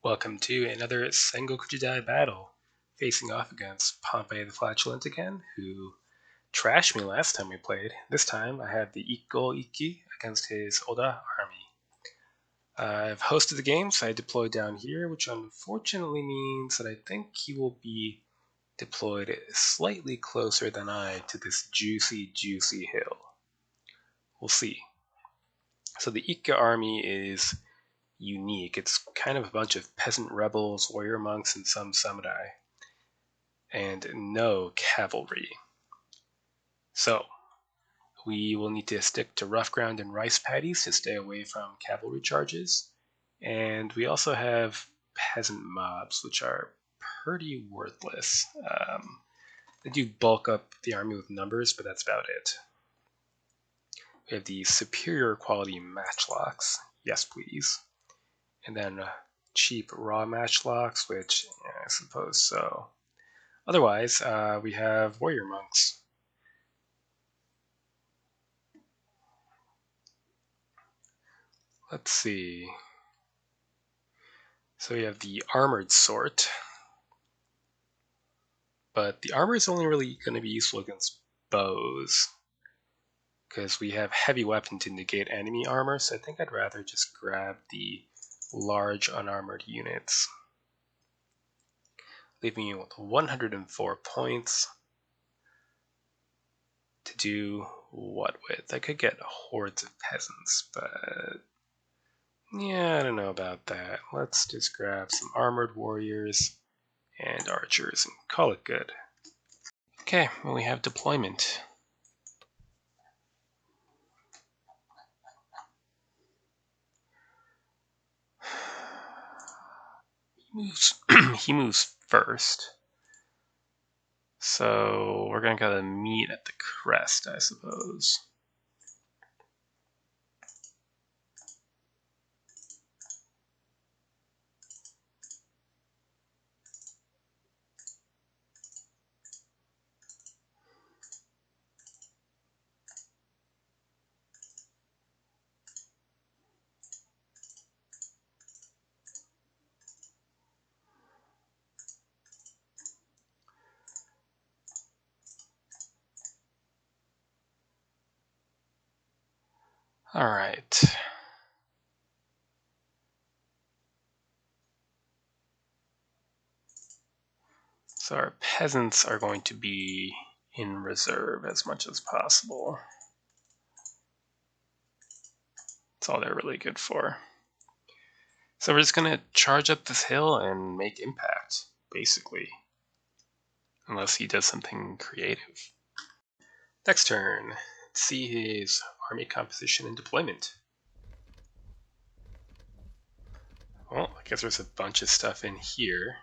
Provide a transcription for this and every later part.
Welcome to another Sengoku Jidai battle, facing off against Pompey the Flatulent again, who trashed me last time we played. This time I have the Ikko-Ikki against his Oda army. I've hosted the game, so I deployed down here, which unfortunately means that I think he will be deployed slightly closer than I to this juicy hill. We'll see. So the Ikka army is unique. It's kind of a bunch of peasant rebels, warrior monks, and some samurai, and no cavalry. So we will need to stick to rough ground and rice paddies to stay away from cavalry charges. And we also have peasant mobs, which are pretty worthless. They do bulk up the army with numbers, but that's about it. We have the superior quality matchlocks. Yes, please. And then cheap raw matchlocks, which I suppose so. Otherwise, we have warrior monks. Let's see. So we have the armored sort, but the armor is only really going to be useful against bows, because we have heavy weapon to negate enemy armor, so I think I'd rather just grab the large unarmored units. Leaving you with 104 points. To do what with? I could get hordes of peasants, but yeah, I don't know about that. Let's just grab some armored warriors and archers and call it good. Okay, well, we have deployment. He moves first. So we're gonna gotta meet at the crest, I suppose. All right. So our peasants are going to be in reserve as much as possible. That's all they're really good for. So we're just gonna charge up this hill and make impact, basically. Unless he does something creative. Next turn, let's see his army composition and deployment. Well, I guess there's a bunch of stuff in here.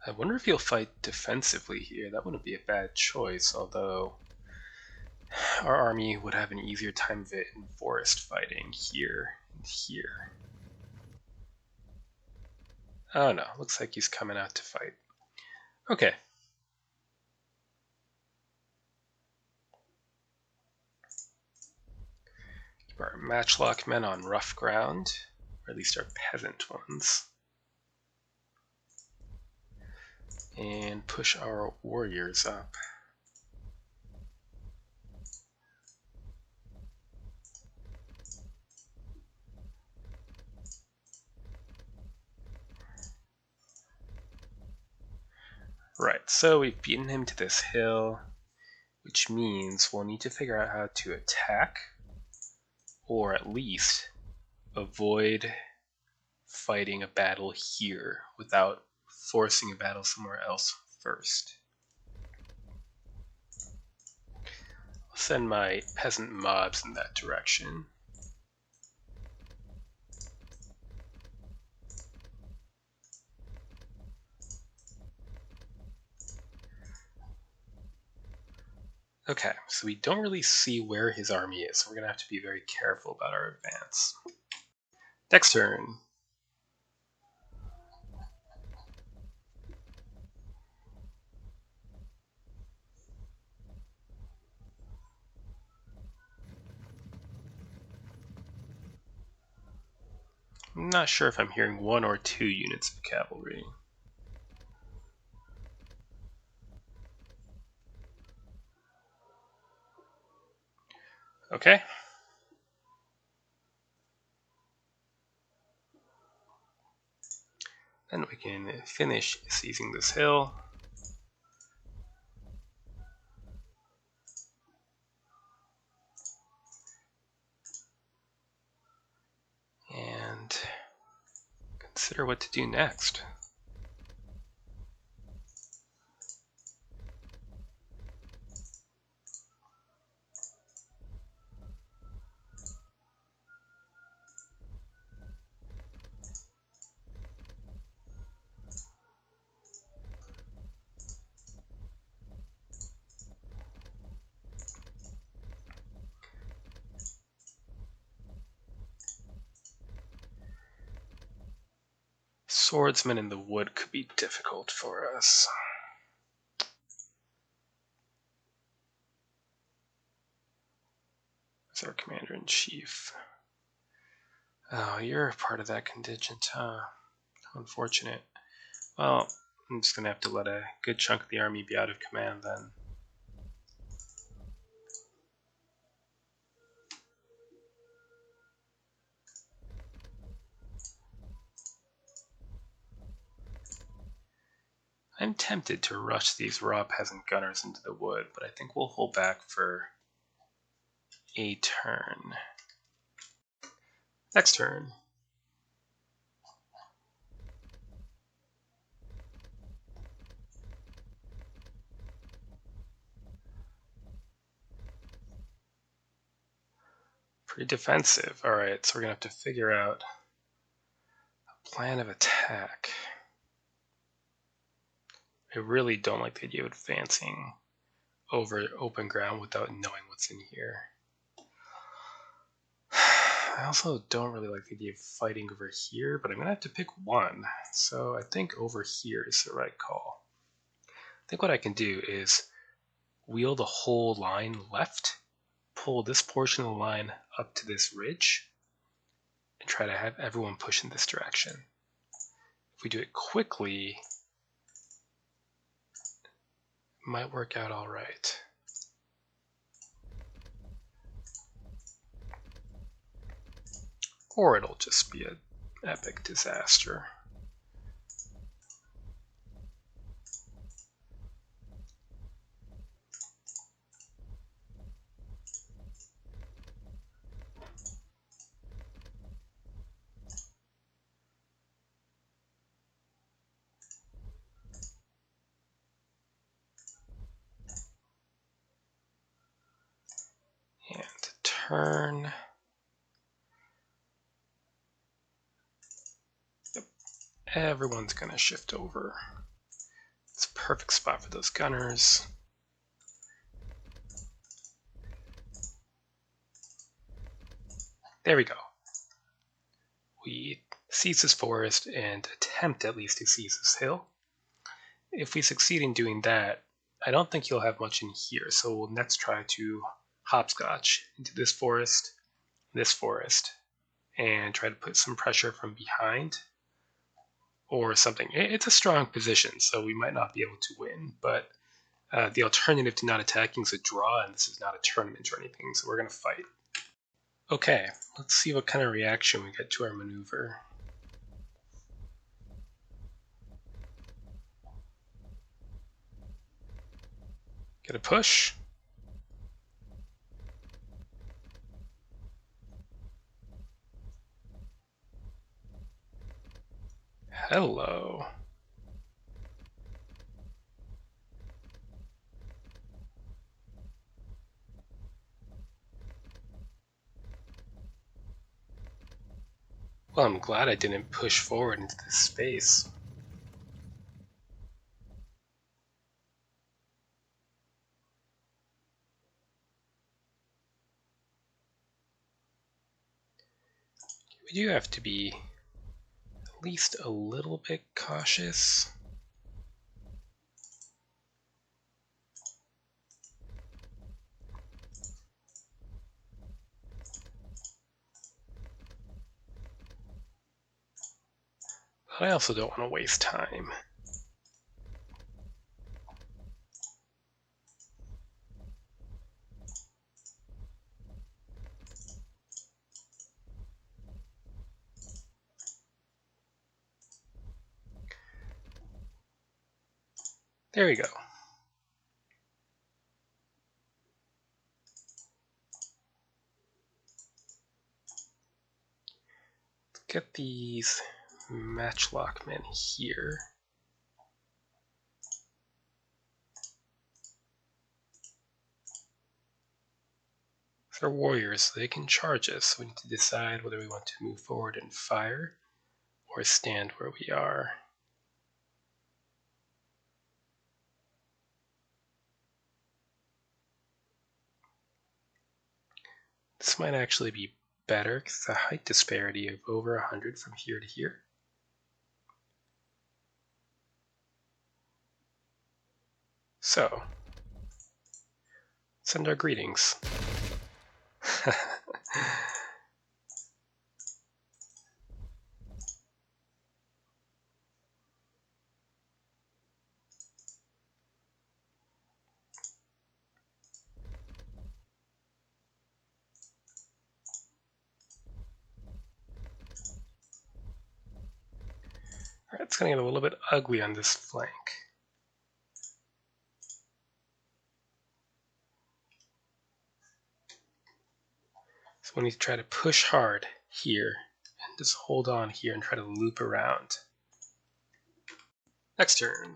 I wonder if he'll fight defensively here. That wouldn't be a bad choice, although our army would have an easier time of it in forest fighting here and here. Oh no, looks like he's coming out to fight. Okay. Keep our matchlock men on rough ground, or at least our peasant ones. And push our warriors up. Right, so we've beaten him to this hill, which means we'll need to figure out how to attack, or at least avoid fighting a battle here without forcing a battle somewhere else first. I'll send my peasant mobs in that direction. Okay, so we don't really see where his army is, so we're going to have to be very careful about our advance. Next turn. I'm not sure if I'm hearing 1 or 2 units of cavalry. Okay. Then we can finish seizing this hill. And consider what to do next. Swordsmen in the wood could be difficult for us. As our commander-in-chief. Oh, you're a part of that contingent, huh? How unfortunate. Well, I'm just gonna have to let a good chunk of the army be out of command then. I'm tempted to rush these raw peasant gunners into the wood, but I think we'll hold back for a turn. Next turn. Pretty defensive. Alright, so we're gonna have to figure out a plan of attack. I really don't like the idea of advancing over open ground without knowing what's in here. I also don't really like the idea of fighting over here, but I'm going to have to pick one. So I think over here is the right call. I think what I can do is wheel the whole line left, pull this portion of the line up to this ridge, and try to have everyone push in this direction. If we do it quickly, it might work out all right. Or it'll just be an epic disaster. And turn. Yep. Everyone's going to shift over. It's a perfect spot for those gunners. There we go. We seize this forest and attempt at least to seize this hill. If we succeed in doing that, I don't think you'll have much in here, so we'll next try to hopscotch into this forest, and try to put some pressure from behind or something. It's a strong position, so we might not be able to win, but the alternative to not attacking is a draw, and this is not a tournament or anything, so we're going to fight. Okay, let's see what kind of reaction we get to our maneuver. Get a push. Hello. Well, I'm glad I didn't push forward into this space. We do have to be at least a little bit cautious. But I also don't want to waste time. There we go. Let's get these matchlock men here. They're warriors, so they can charge us. So we need to decide whether we want to move forward and fire or stand where we are. This might actually be better because it's a height disparity of over 100 from here to here. So, send our greetings. Alright, it's going to get a little bit ugly on this flank. So we need to try to push hard here and just hold on here and try to loop around. Next turn.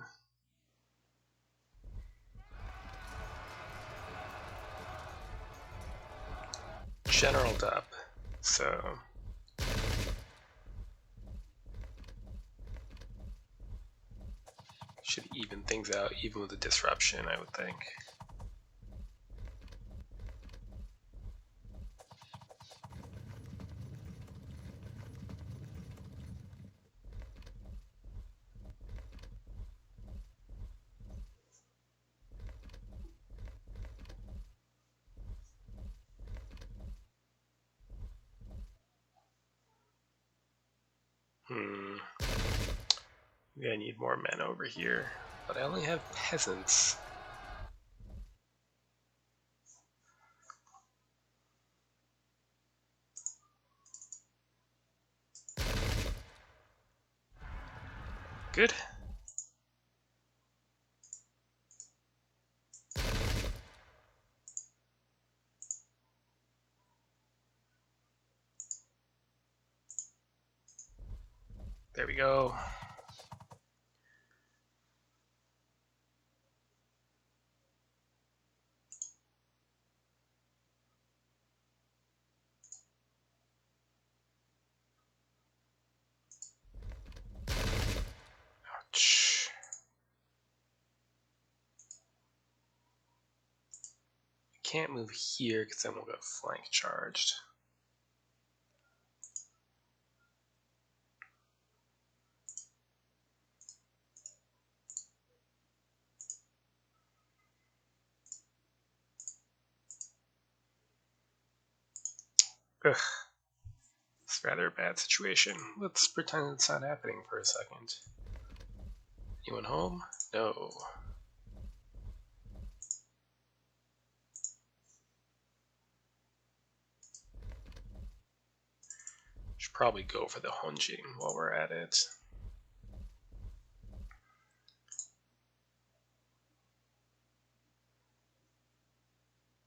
Generaled up, so should even things out even with the disruption, I would think. Maybe I need more men over here, but I only have peasants. Good. There we go. Ouch. Can't move here because then we'll get flank charged. Ugh. It's rather a bad situation. Let's pretend it's not happening for a second. Anyone home? No. Should probably go for the Honjin while we're at it.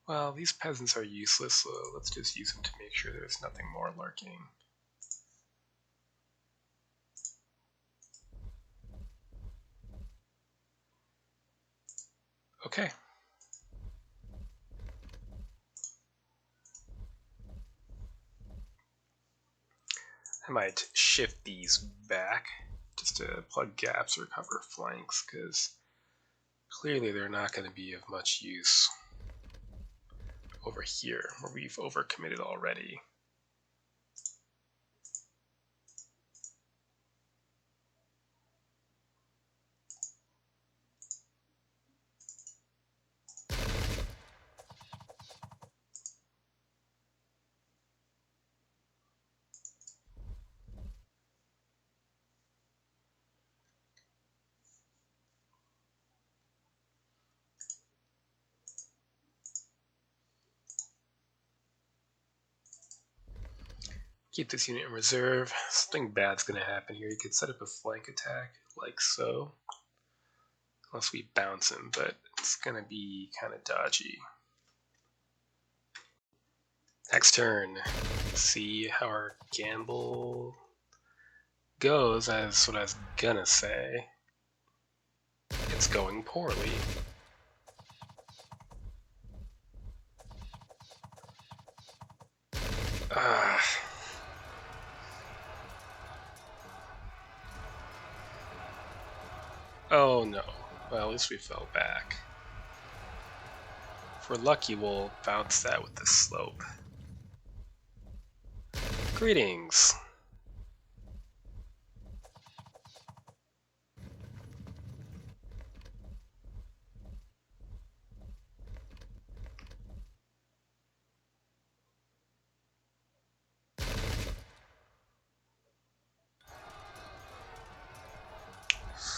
Well, these peasants are useless, so let's just use them to make sure there's nothing more lurking. Okay. I might shift these back just to plug gaps or cover flanks, because clearly they're not going to be of much use over here, where we've overcommitted already. Keep this unit in reserve. Something bad's gonna happen here. You could set up a flank attack like so. Unless we bounce him, but it's gonna be kind of dodgy. Next turn. See how our gamble goes. That's what I was gonna say. It's going poorly. Oh no. Well, at least we fell back. If we're lucky, we'll bounce that with the slope. Greetings.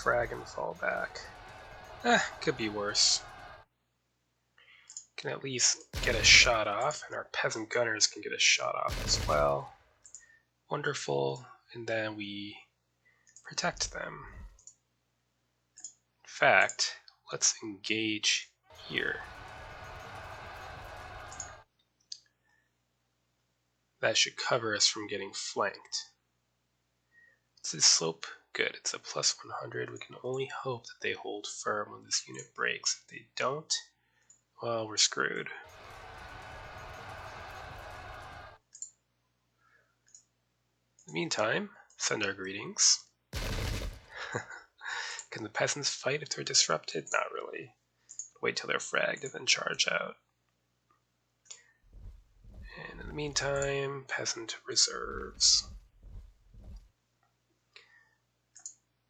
Frag and fall back. Could be worse. Can at least get a shot off, and our peasant gunners can get a shot off as well. Wonderful, and then we protect them. In fact, let's engage here. That should cover us from getting flanked. Is this slope? Good, it's a plus 100. We can only hope that they hold firm when this unit breaks. If they don't, well, we're screwed. In the meantime, send our greetings. Can the peasants fight if they're disrupted? Not really. Wait till they're fragged and then charge out. And in the meantime, peasant reserves.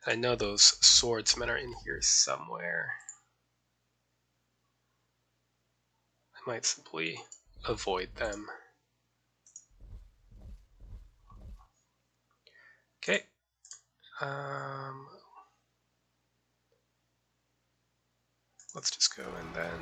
I know those swordsmen are in here somewhere. I might simply avoid them. Okay. Let's just go and then.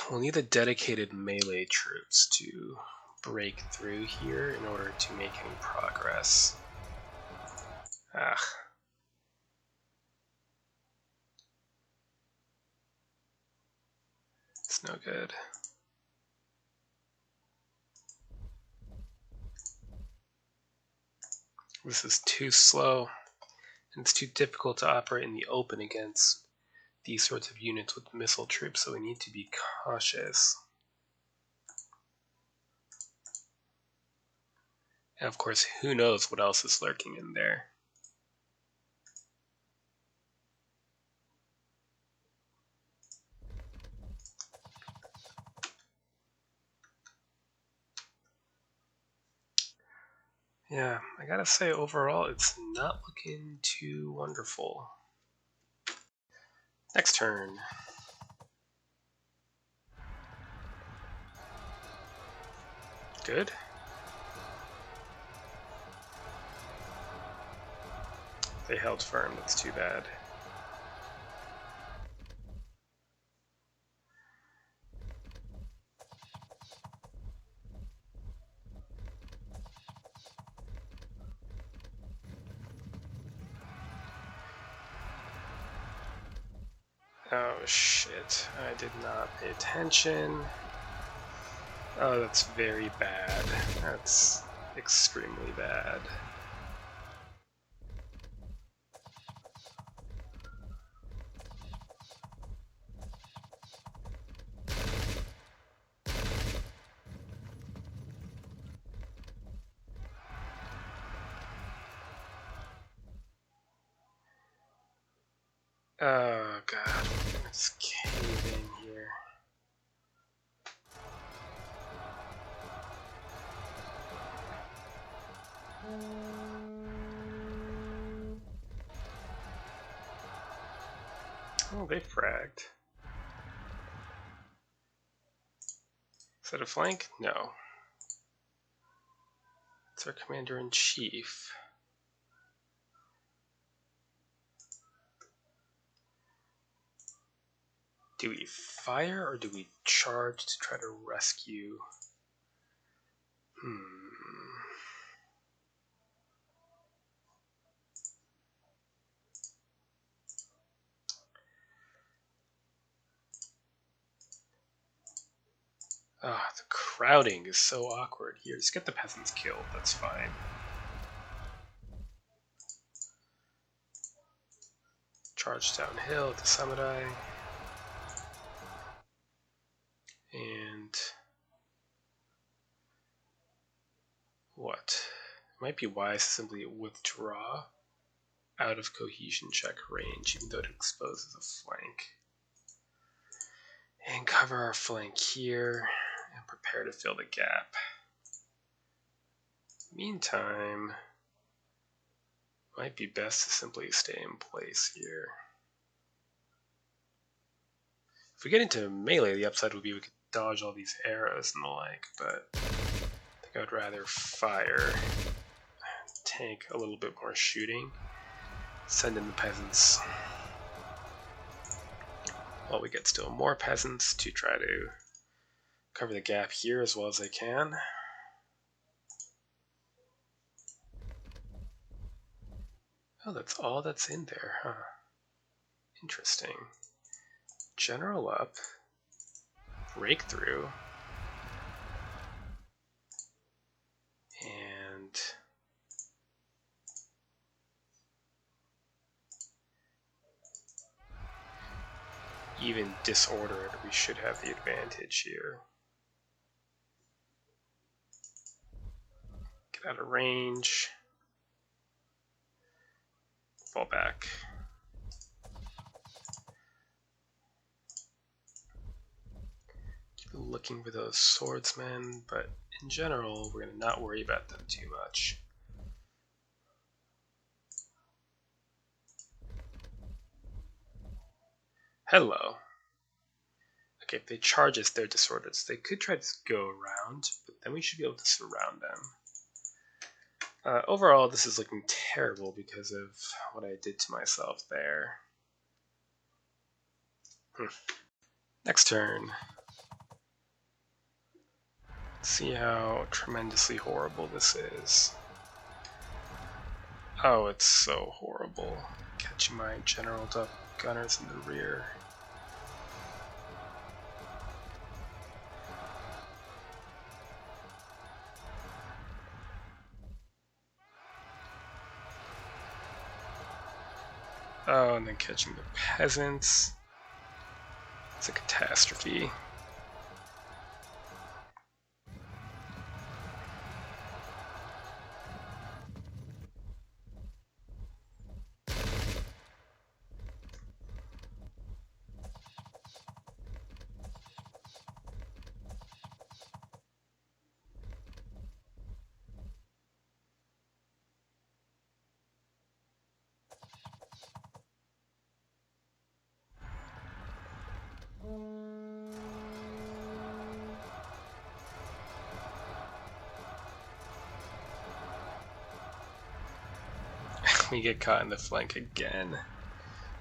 We'll need the dedicated melee troops to break through here in order to make any progress. It's no good. This is too slow, and it's too difficult to operate in the open against these sorts of units with missile troops, so we need to be cautious. And of course, who knows what else is lurking in there. Yeah, I gotta say, overall, it's not looking too wonderful. Next turn. Good. They held firm, that's too bad. Oh shit, I did not pay attention. Oh, that's very bad. That's extremely bad. Oh god, let's cave in here. Oh, they fragged. Is that a flank? No. It's our commander-in-chief. Do we fire or do we charge to try to rescue? Ah, the crowding is so awkward here. Just get the peasants killed, that's fine. Charge downhill to Samurai. And what? It might be wise to simply withdraw out of cohesion check range, even though it exposes a flank. And cover our flank here and prepare to fill the gap. Meantime, might be best to simply stay in place here. If we get into melee, the upside would be we could dodge all these arrows and the like, but I think I would rather fire, tank a little bit more shooting, send in the peasants. While we get still more peasants to try to cover the gap here as well as I can. Oh, that's all that's in there, huh? Interesting. General up. Breakthrough. And even disordered, we should have the advantage here. Get out of range. Fall back. Keep looking for those swordsmen, but in general, we're going to not worry about them too much. Hello. Okay, if they charge us, they're disordered, so they could try to go around, but then we should be able to surround them. Overall, this is looking terrible because of what I did to myself there. Next turn. Let's see how tremendously horrible this is. Oh, it's so horrible. Catching my general up gunners in the rear. Oh, and then catching the peasants. It's a catastrophe. We get caught in the flank again.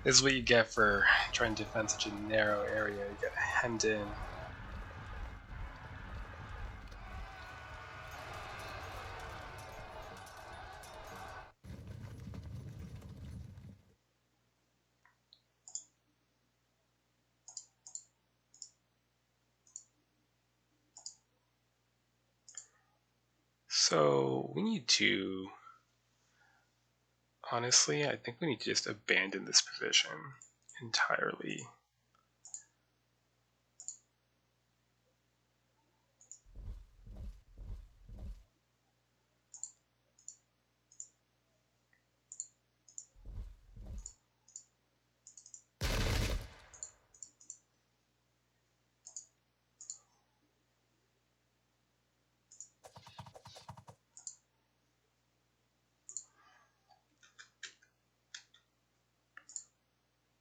This is what you get for trying to defend such a narrow area. You get hemmed in. So we need to, honestly, I think we need to just abandon this position entirely.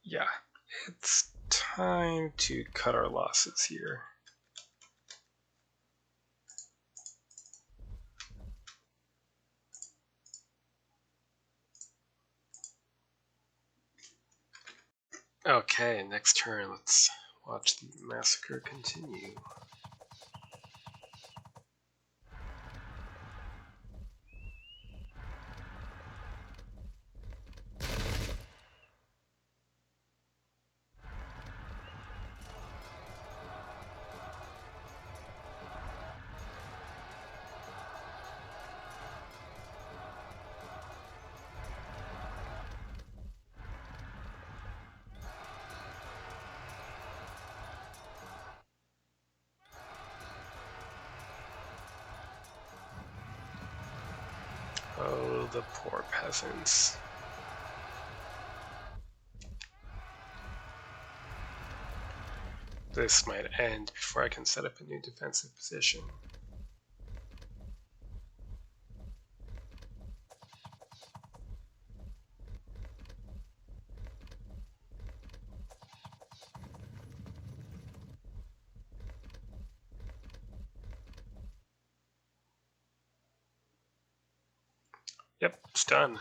Yeah, it's time to cut our losses here. Okay, next turn. Let's watch the massacre continue. Oh, the poor peasants. This might end before I can set up a new defensive position. Yep, it's done.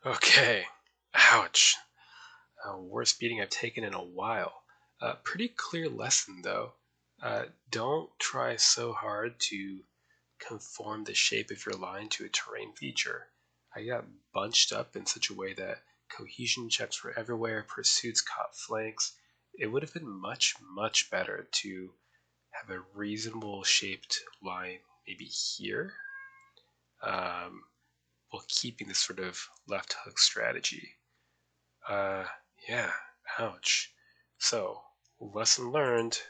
Okay. Ouch. Worst beating I've taken in a while. Pretty clear lesson though. Don't try so hard to conform the shape of your line to a terrain feature. I got bunched up in such a way that cohesion checks were everywhere, pursuits caught flanks. It would have been much, much better to have a reasonable shaped line maybe here, um, while keeping this sort of left hook strategy. Uh, yeah, ouch. So, lesson learned.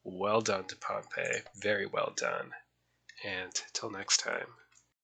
Well done to Pompey. Very well done. And till next time.